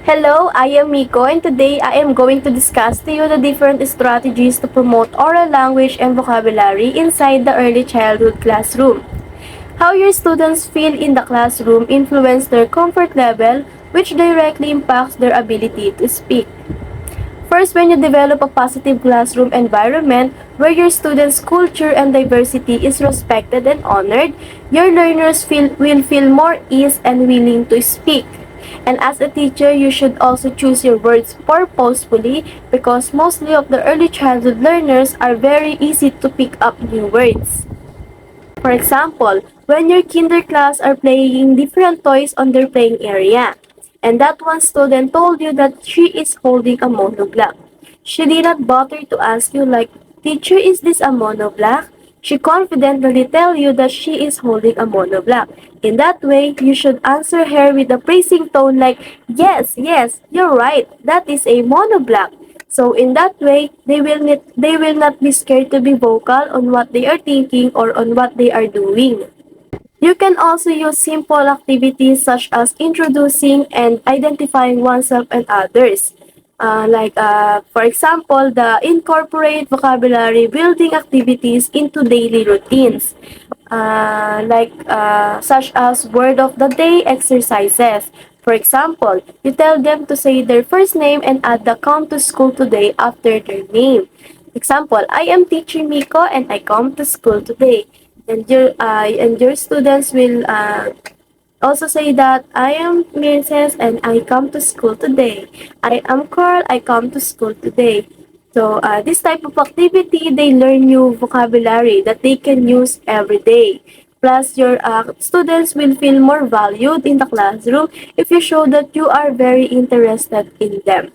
Hello, I am Miko and today I am going to discuss to you the different strategies to promote oral language and vocabulary inside the early childhood classroom. How your students feel in the classroom influence their comfort level, which directly impacts their ability to speak. First, when you develop a positive classroom environment where your students' culture and diversity is respected and honored, your learners will feel more ease and willing to speak. And as a teacher, you should also choose your words purposefully because mostly of the early childhood learners are very easy to pick up new words. For example, when your kinder class are playing different toys on their playing area, and that one student told you that she is holding a monoblock. She did not bother to ask you like, teacher, is this a monoblock? She confidently tell you that she is holding a monoblock. In that way, you should answer her with a praising tone like, yes, yes, you're right, that is a monoblock. So in that way, they will not be scared to be vocal on what they are thinking or on what they are doing. You can also use simple activities such as introducing and identifying oneself and others. For example, the incorporate vocabulary building activities into daily routines, such as word of the day exercises. For example, you tell them to say their first name and add the come to school today after their name. Example, I am teacher Miko and I come to school today. And your students will also say that I am Princess and I come to school today. I am Carl, I come to school today. So this type of activity, they learn new vocabulary that they can use every day. Plus, your students will feel more valued in the classroom if you show that you are very interested in them.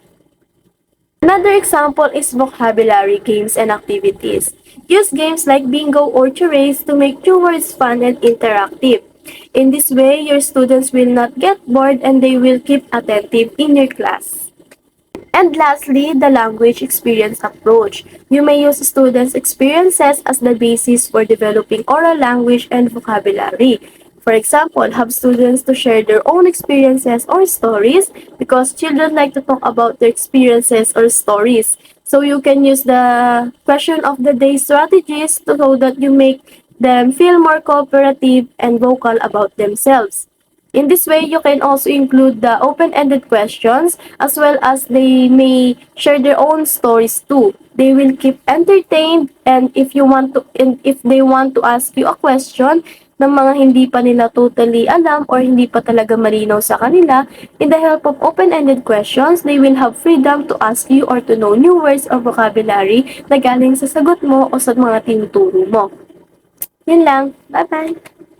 Another example is vocabulary games and activities. Use games like bingo or charades to make new words fun and interactive. In this way, your students will not get bored and they will keep attentive in your class. And lastly, the language experience approach. You may use students' experiences as the basis for developing oral language and vocabulary. For example, have students to share their own experiences or stories because children like to talk about their experiences or stories. So you can use the question of the day strategies to so that you make them feel more cooperative and vocal about themselves. In this way, you can also include the open-ended questions as well as they may share their own stories too. They will keep entertained and if they want to ask you a question ng mga hindi pa nila totally alam or hindi pa talaga malinaw sa kanila, in the help of open-ended questions, they will have freedom to ask you or to know new words or vocabulary na galing sa sagot mo o sa mga tinuturo mo. Yun lang. Bye-bye!